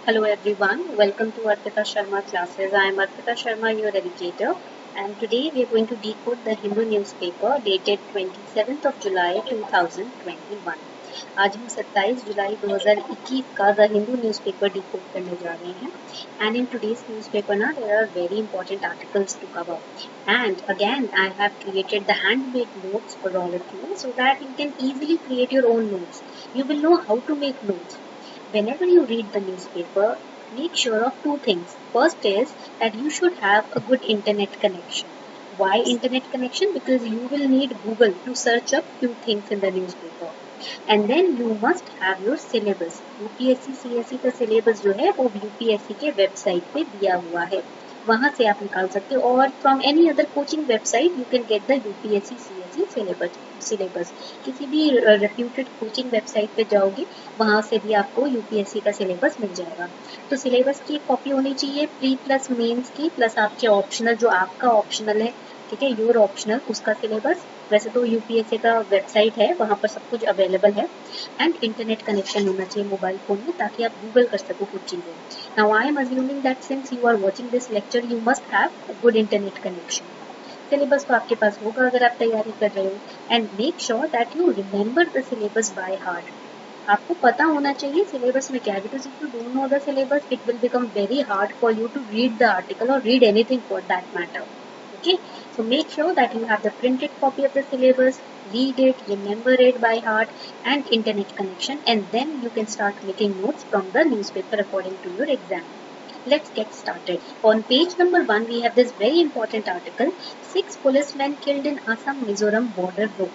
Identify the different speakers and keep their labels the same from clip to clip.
Speaker 1: Hello everyone, welcome to Arpita Sharma classes. I am Arpita Sharma, your educator, and today we are going to decode the Hindu newspaper dated 27th of July 2021. आज हम 27 जुलाई 2021 का the Hindu newspaper decode करने जा रहे हैं and in today's newspaper ना there are very important articles to cover and again I have created the handmade notes for all of you so that you can easily create your own notes. You will know how to make notes. Whenever you read the newspaper, make sure of two things. First is that you should have a good internet connection. Why internet connection? Because you will need Google to search up few things in the newspaper. And then you must have your syllabus. UPSC CSE का syllabus जो है वो UPSC के website पे दिया हुआ है, वहाँ से आप निकाल सकते हो, और from any other coaching website you can get the UPSC CSE syllabus. किसी भी रेप्यूटेड कोचिंग वेबसाइट पे जाओगे वहाँ से भी आपको यूपीएससी का सिलेबस मिल जाएगा. तो सिलेबस की एक कॉपी होनी चाहिए, प्री प्लस मेंस की प्लस आपके ऑप्शनल, जो आपका ऑप्शनल है, ठीक है, योर ऑप्शनल, उसका सिलेबस. वैसे तो यूपीएससी का वेबसाइट है, वहाँ पर सब कुछ अवेलेबल है. एंड इंटरनेट कनेक्शन होना चाहिए मोबाइल फोन में ताकि आप गूगल कर सको कुछ चीज़ें. Now I am assuming that since you are watching this lecture you must have a good internet connection. Syllabus तो आपके पास होगा अगर आप तैयारी कर रहे हो. And make sure that you remember the syllabus by heart. आपको पता होना चाहिए सिलेबस में क्या है, because if you don't know the syllabus it will become very hard for you to read the article और read anything for that matter. Okay, so make sure that you have the printed copy of the syllabus, read it, remember it by heart, and internet connection, and then you can start making notes from the newspaper according to your exam. Let's get started. On page number 1 we have this very important article: 6 policemen killed in Assam Mizoram border row.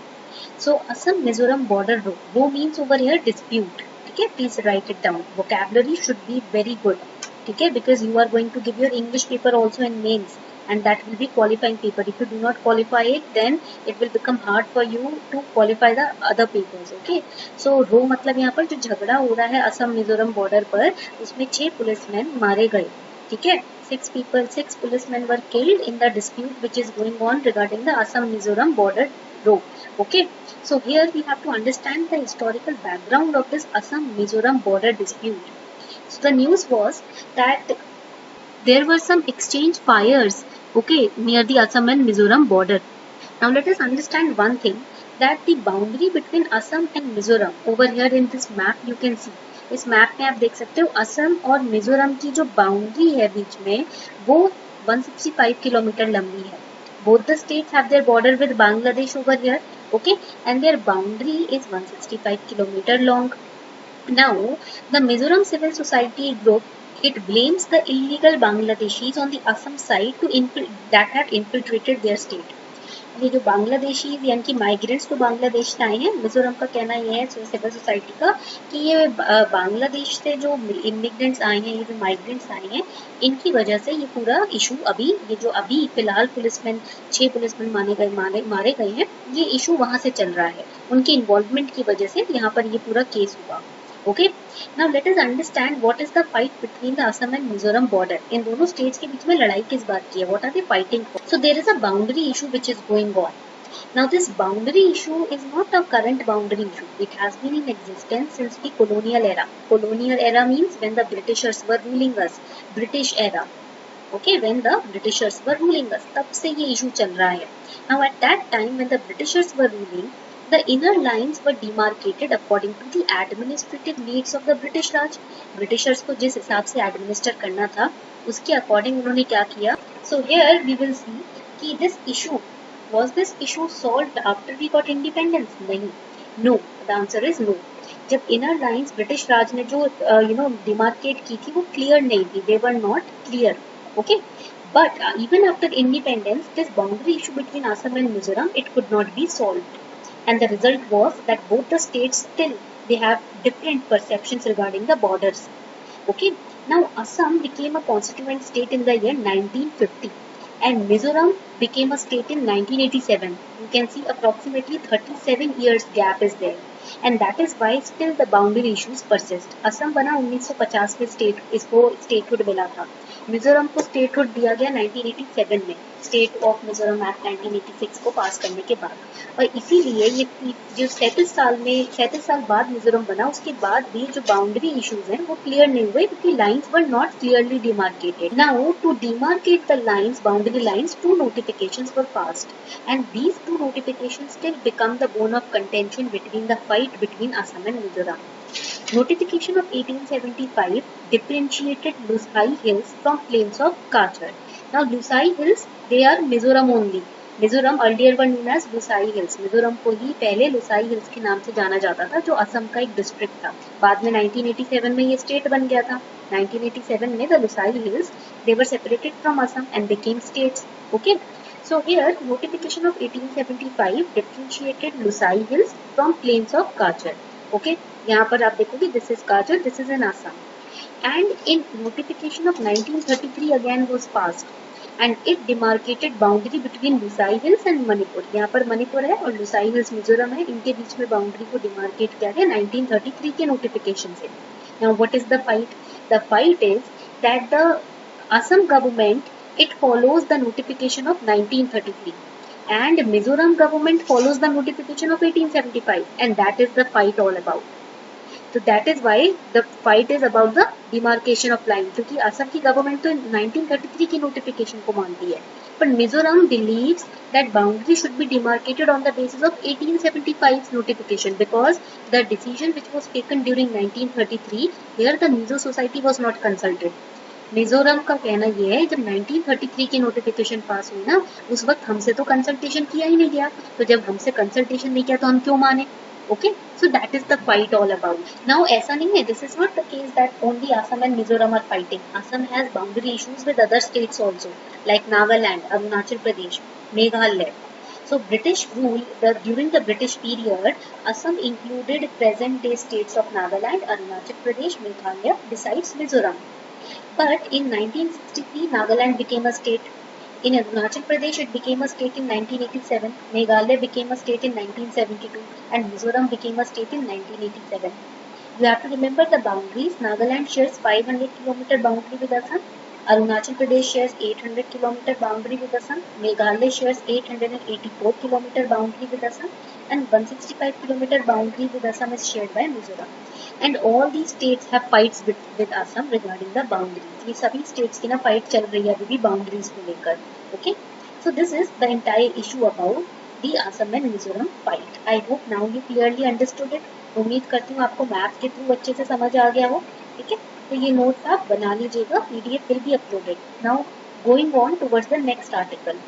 Speaker 1: So Assam Mizoram border row means over here dispute. Okay, please write it down. Vocabulary should be very good. Okay, because you are going to give your English paper also in mains, and that will be qualifying paper. If you do not qualify it, then it will become hard for you to qualify the other papers. Okay, so रो मतलब यहाँ पर जो झगड़ा हो रहा है Assam Mizoram border पर, उसमें 6 पुलिसमैन मारे गए. ठीक है, 6 policemen were killed in the dispute which is going on regarding the Assam Mizoram border row. Okay, so here we have to understand the historical background of this Assam Mizoram border dispute. So the news was that there were some exchange fires, okay, near the Assam and Mizoram border. Now let us understand one thing, that the boundary between Assam and Mizoram, over here in this map you can see, इस map में आप देख सकते हो असम और मिजोरम की जो boundary है बीच में वो 165 किलोमीटर लंबी है. Both the states have their border with Bangladesh over here, okay, and their boundary is 165 kilometer long. Now the Mizoram Civil Society group, it blames the illegal Bangladeshis on the Assam side that have infiltrated their state. ये जो बांग्लादेशी यानी कि migrants तो बांग्लादेश से आए हैं, मिजोरम का कहना ये है सिविल सोसाइटी का कि ये बांग्लादेश से जो इमिग्रेंट्स आए हैं, ये जो माइग्रेंट्स आए हैं, इनकी वजह से ये पूरा इशू अभी ये जो अभी फिलहाल 6 पुलिसमैन मारे गए हैं, ये इशू वहाँ से चल रहा है. उनकी इन्वॉल्वमेंट की वजह से यहाँ पर ये पूरा केस हुआ. Okay, now let us understand what is the fight between the Assam and Mizoram border. इन दोनों states के बीच में लड़ाई किस बात की है? What are they fighting for? So there is a boundary issue which is going on. Now this boundary issue is not a current boundary issue. It has been in existence since the colonial era. Colonial era means when the Britishers were ruling us. British era. Okay, when the Britishers were ruling us, तब से ये issue चल रहा है. Now at that time when the Britishers were ruling, the inner lines were demarcated according to the administrative needs of the British Raj. Britishers को जिस हिसाब से administer करना था उसके according उन्होंने क्या किया. So here we will see कि was this issue solved after we got independence? नहीं. No, the answer is no. जब inner lines British Raj ने जो demarcate की थी वो clear नहीं थी. They were not clear. Okay. But even after independence, this boundary issue between Assam and Mizoram, it could not be solved. And the result was that both the states still they have different perceptions regarding the borders. Okay, now Assam became a constituent state in the year 1950 and Mizoram became a state in 1987. You can see approximately 37 years gap is there, and that is why still the boundary issues persist. Assam बना 1950 में, state इसको statehood मिला था. मिजोरम को statehood दिया गया 1987 में. State of Mizoram act 1986 को पास करने के बाद, और इसीलिए ये जो 37 साल बाद मिजोरम बना, उसके बाद भी जो बाउंड्री इश्यूज हैं वो क्लियर नहीं हुए, क्योंकि lines were not clearly demarcated. Now to demarcate the lines, boundary lines, 2 notifications were passed, and these 2 notifications still become the bone of contention between the fight between Assam and Mizoram. Notification of 1875 differentiated Lusai Hills from plains of Kachar. Now Lusai Hills, they are Mizoram only. Mizoram earlier were known as Lushai hills. Mizoram को ही पहले Lushai hills के नाम से जाना जाता था, जो असम का एक डिस्ट्रिक्ट था. बाद में 1987 में ये स्टेट बन गया था. 1987 में the Lushai hills, they were separated from Assam and became states. Okay. So here notification of 1875 differentiated Lusai Hills from plains of Kachar. Okay. यहाँ पर आप देखोगे this is Kachar, this is in Assam. And in notification of 1933 again was passed, and it demarcated boundary between Lusai Hills and Manipur. यहाँ पर मणिपुर है और Lushai hills Mizoram है, इनके बीच में बाउंड्री को डिमार्केट किया गया 1933 के नोटिफिकेशन से. Now what is the fight? The fight is that the Assam government, it follows the notification of 1933, and Mizoram government follows the notification of 1875, and that is the fight all about. So that is why the fight is about the demarcation of line, क्योंकि असम की government तो 1933 की notification को मानती है, but Mizoram believes that boundary should be demarcated on the basis of 1875 notification, because the decision which was taken during 1933, here the Mizo society was not consulted. Mizoram का कहना यह है, जब 1933 की नोटिफिकेशन पास हुई ना, उस वक्त हमसे तो कंसल्टेशन किया ही नहीं गया, तो जब हमसे कंसल्टेशन नहीं किया तो हम क्यों माने. Okay, so that is the fight all about. Now ऐसा नहीं है, this is not the case that only Assam and Mizoram are fighting. Assam has boundary issues with other states also, like Nagaland, Arunachal Pradesh, Meghalaya. So British rule, during the British period, Assam included present day states of Nagaland, Arunachal Pradesh, Meghalaya besides Mizoram. But in 1963, Nagaland became a state. In Arunachal Pradesh, it became a state in 1987, Meghalaya became a state in 1972, and Mizoram became a state in 1987. You have to remember the boundaries. Nagaland shares 500 km boundary with Assam, Arunachal Pradesh shares 800 km boundary with Assam, Meghalaya shares 884 km boundary with Assam, and 165 km boundary with Assam is shared by Mizoram. And all these states have fights with Assam regarding the boundaries. ये सभी states की ना fight चल रही है अभी भी boundaries को लेकर. Okay, so this is the entire issue about the Assam and Mizoram fight. I hope now you clearly understood it. उम्मीद करती हूँ आपको मैप के थ्रू अच्छे से समझ आ गया हो. ठीक है, तो ये नोट्स आप बना लीजिएगा, PDF will be uploaded. Now going on towards the next article.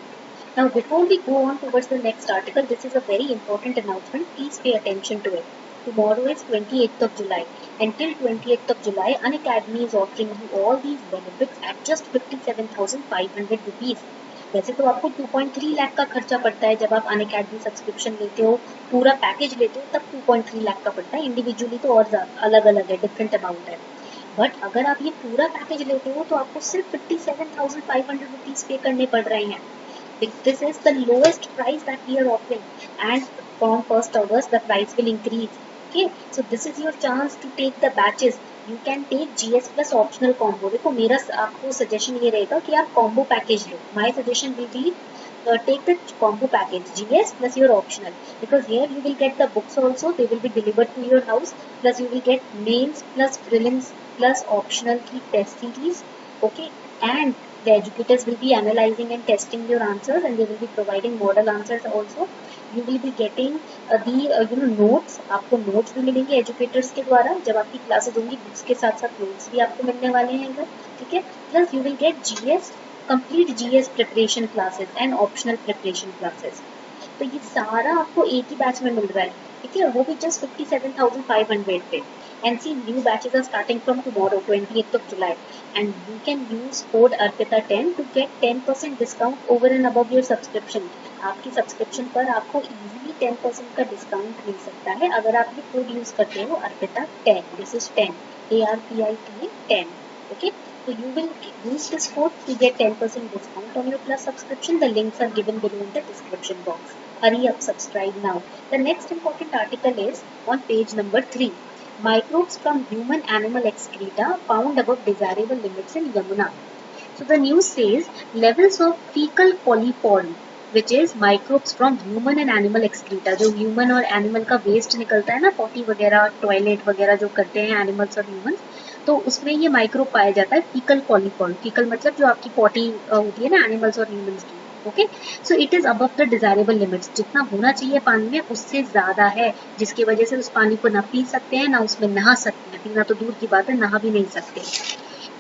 Speaker 1: Now before we go on towards the next article, this is a very important announcement. Please pay attention to it. Tomorrow is 28th of July. Until 28th of July, Unacademy is offering you all these benefits at just 57,500 rupees. वैसे तो आपको 2.3 लाख का खर्चा पड़ता है जब आप Unacademy subscription लेते हो, पूरा पैकेज लेते हो तब 2.3 लाख का पड़ता है. इंडिविजुअली तो और अलग अलग है, डिफरेंट अमाउंट है. बट अगर आप ये पूरा पैकेज लेते हो तो आपको सिर्फ 57,500 रुपीज पे करने पड़ रहे हैं. This is the lowest price that we are offering, and from 1st August the price will increase. Okay, so this is your chance to take the batches. You can take GS plus optional combo. देखो मेरा आपको suggestion ये रहेगा कि आप combo package low. My suggestion will be take the combo package GS plus your optional, because here you will get the books also. They will be delivered to your house. Plus you will get mains plus prelims plus optional की test series. Okay, and the educators will be analyzing and testing your answers, and they will be providing model answers also. You will be getting the notes. आपको notes भी मिलेंगे educators के द्वारा. जब आपकी classes होंगी, books के साथ साथ notes भी आपको मिलने वाले हैं इधर. ठीक है, plus you will get GS, complete GS preparation classes and optional preparation classes. तो ये सारा आपको एक ही बैच में मिल रहा है. ठीक है, वो भी just 57,500 पे. And see, new batches are starting from tomorrow, 28th of July, and you can use code ARPITA10 to get 10% discount over and above your subscription. आपकी सब्सक्रिप्शन पर आपको इजीली 10% का डिस्काउंट मिल सकता है अगर आप ये कोड यूज करते हो ARPITA10. This is 10 ARPITA 10. Okay, so you will use this code to get 10% discount on your plus subscription. The links are given below in the description box. Hurry up, subscribe now. The next important article is on page number 3. Microbes from human animal excreta found above desirable limits in Yamuna. So the news says levels of fecal coliform, which is microbes from human and animal excreta, जो human और animal का waste निकलता है ना, potty वगैरह, toilet वगैरह जो करते हैं animals और humans, तो उसमें ये माइक्रोब पाया जाता है फीकल कॉलीफॉर्म. फीकल मतलब जो आपकी पॉटी होती है ना एनिमल्स और ह्यूमंस की. Okay, so it is above the desirable limits. जितना होना चाहिए पानी में उससे ज्यादा है, जिसकी वजह से उस पानी को ना पी सकते हैं ना उसमें नहा सकते हैं. पीना तो दूर की बात है, नहा भी नहीं सकते.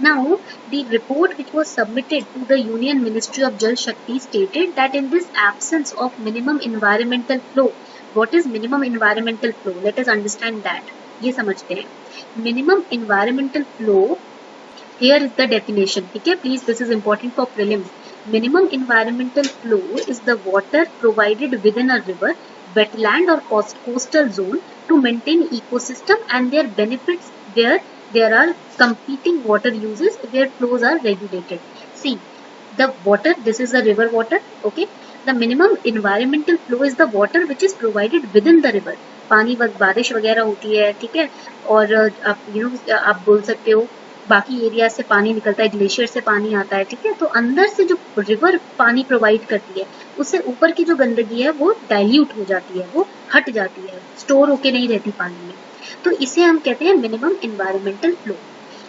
Speaker 1: Now, the report which was submitted to the Union Ministry of Jal Shakti stated that in this absence of minimum environmental flow, what is minimum environmental flow? Let us understand that. ये समझते हैं. Minimum environmental flow, here is the definition. ठीक है, please, this is important for prelims. Minimum environmental flow is the water provided within a river, wetland or coastal zone to maintain ecosystem and their benefits where there are competing water uses where flows are regulated. See, the water, this is the river water, okay. The minimum environmental flow is the water which is provided within the river. पानी बारिश वगैरह होती है, ठीक है, और आप आप बोल सकते हो बाकी एरिया से पानी निकलता है, ग्लेशियर से पानी आता है, ठीक है, तो अंदर से जो रिवर पानी प्रोवाइड करती है उससे ऊपर की जो गंदगी है वो डाइल्यूट हो जाती है, वो हट जाती है, स्टोर होके नहीं रहती पानी में. तो इसे हम कहते हैं मिनिमम इन्वायरमेंटल फ्लो.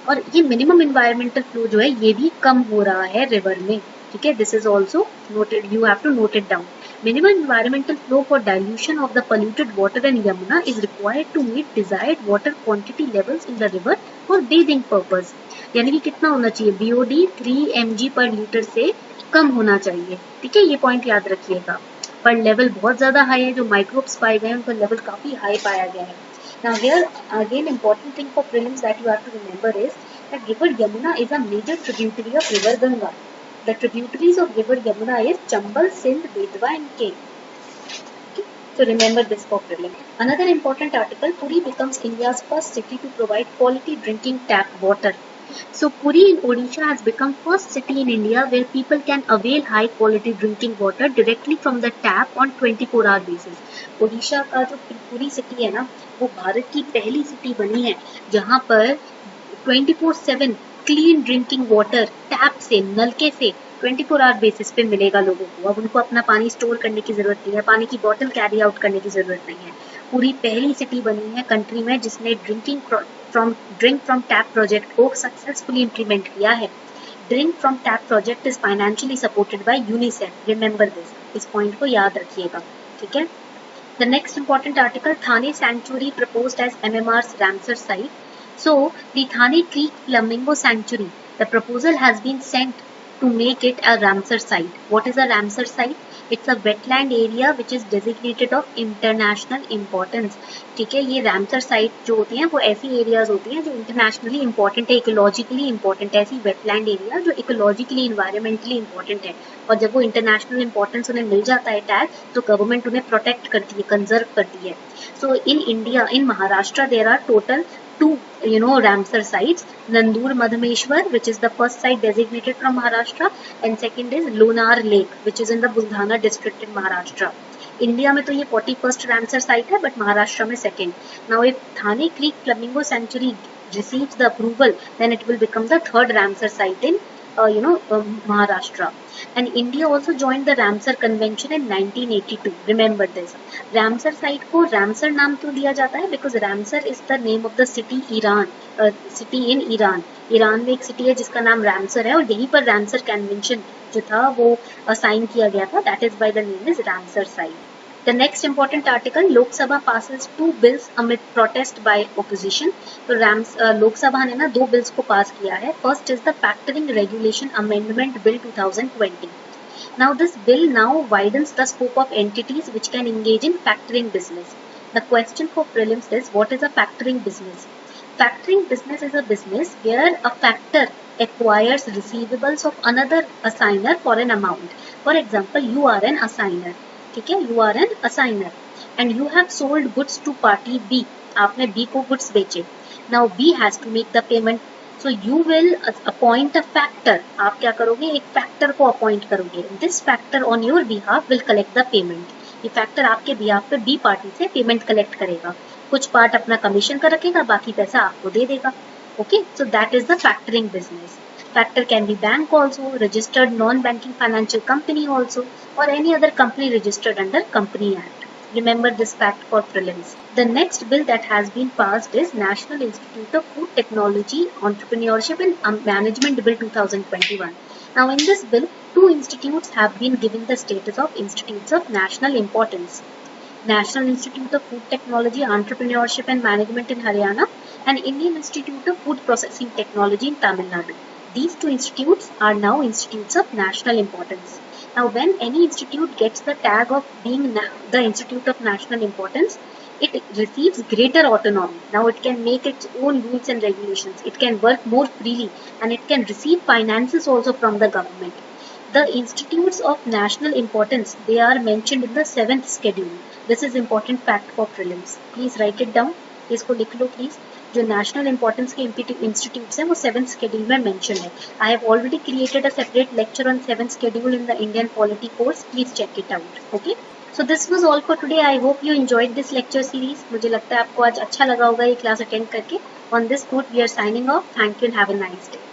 Speaker 1: और ये मिनिमम इन्वायरमेंटल फ्लो जो है ये भी कम हो रहा है रिवर में, ठीक है. This is also noted, you have to note it down. Minimum environmental flow for dilution of the polluted water in Yamuna is required to meet desired water quantity levels in the river for bathing purpose. यानी कि कितना होना चाहिए, BOD 3 mg per liter से कम होना चाहिए, ठीक है, ये पॉइंट याद रखिएगा. पर लेवल बहुत ज्यादा हाई है, जो माइक्रोब्स पाए गए हैं उनका लेवल काफी हाई पाया गया है. Now here again important thing for prelims that you have to remember is that river Yamuna is a major tributary of river Ganga. The tributaries of river Yamuna is Chambal, Sindh, Betwa and Ken. Okay? So remember this for prelim. Another important article, Puri becomes India's first city to provide quality drinking tap water. So Puri in Odisha has become first city in India where people can avail high quality drinking water directly from the tap on 24-hour basis. Odisha का जो Puri city है ना, वो भारत की पहली city बनी है जहाँ पर 24/7 क्लीन ड्रिंकिंग वाटर टैप से, नलके से 24 आवर बेसिस पे मिलेगा लोगों को. अब उनको अपना पानी स्टोर करने की जरूरत नहीं है, पानी की बॉटल कैरी आउट करने की जरूरत नहीं है. पूरी पहली सिटी बनी है कंट्री में जिसने ड्रिंक फ्रॉम टैप प्रोजेक्ट को सक्सेसफुली इम्प्लीमेंट किया है. Drink from tap project is financially supported by UNICEF. Remember this, इस पॉइंट को याद रखिएगा, ठीक है. The next important article, Thane Sanctuary proposed as MMR's Ramsar site. So, the Thane Creek Flamingo Sanctuary, the proposal has been sent to make it a Ramsar site. What is a Ramsar site? It's a wetland area which is designated of international importance. ठीक है, ये Ramsar site जो होती हैं वो ऐसी areas होती हैं जो इंटरनेशनली इंपॉर्टेंट है, इकोलॉजिकली इंपॉर्टेंट है. ऐसी वेटलैंड एरिया जो इकोलॉजिकली इन्वायरमेंटली इंपॉर्टेंट है, और जब वो इंटरनेशनल इंपॉर्टेंस उन्हें मिल जाता है टैग, तो गवर्नमेंट उन्हें प्रोटेक्ट करती है, कंजर्व करती है. So in India, in Maharashtra there are total two Ramsar sites. Nandur Madhameshwar, which is the first site designated from Maharashtra, and second is Lonar Lake, which is in the Buldhana district in Maharashtra. India में तो ये 41st Ramsar site है, but Maharashtra में second. Now if Thane creek flamingo sanctuary receives the approval, then it will become the third Ramsar site in Maharashtra. And India also joined the Ramsar Convention in 1982. Remember this. Ramsar site को Ramsar नाम क्यों दिया जाता है? Because Ramsar is the name of the city Iran, city in Iran. Iran में एक city है जिसका नाम रैमसर है, और यहीं पर रैमसर कन्वेंशन जो था वो साइन किया गया था. That is by the name is Ramsar site. The next important article, Lok Sabha passes 2 bills amid protest by opposition. तो लोक सभा ने ना 2 बिल्स को पास किया है. First is the factoring regulation amendment bill 2020. Now this bill now widens the scope of entities which can engage in factoring business. The question for prelims is, what is a factoring business? Factoring business is a business where a factor acquires receivables of another assigner for an amount. For example, you are an assigner. ठीक है, you are an assigner and you have sold goods to party B. आपने B को goods बेचे. Now B has to make the payment. So you will appoint a factor. आप क्या करोगे, एक factor को appoint करोगे. This factor on your behalf will collect the payment. ये factor आपके behalf पे B पार्टी से payment collect करेगा. कुछ पार्ट अपना कमीशन का रखेगा, बाकी पैसा आपको दे देगा. Okay, so that is the factoring business. factor can be bank also, registered non-banking financial company also, or any other company registered under Company Act. Remember this fact for prelims. The next bill that has been passed is National Institute of Food Technology, Entrepreneurship and Management Bill 2021. Now in this bill, two institutes have been given the status of institutes of national importance. National Institute of Food Technology, Entrepreneurship and Management in Haryana and Indian Institute of Food Processing Technology in Tamil Nadu. These two institutes are now institutes of national importance. Now when any institute gets the tag of being the Institute of National Importance, it receives greater autonomy. Now it can make its own rules and regulations. It can work more freely and it can receive finances also from the government. The institutes of national importance, they are mentioned in the 7th schedule. This is important fact for prelims. Please write it down. इसको लिख लो please. जो national importance के institutes हैं वो 7th schedule में mentioned है. I have already created a separate lecture on 7th schedule in the Indian polity course. Please check it out. Okay. So this was all for today. I hope you enjoyed this lecture series. मुझे लगता है आपको आज अच्छा लगा होगा ये class attend करके. On this note, we are signing off. Thank you and have a nice day.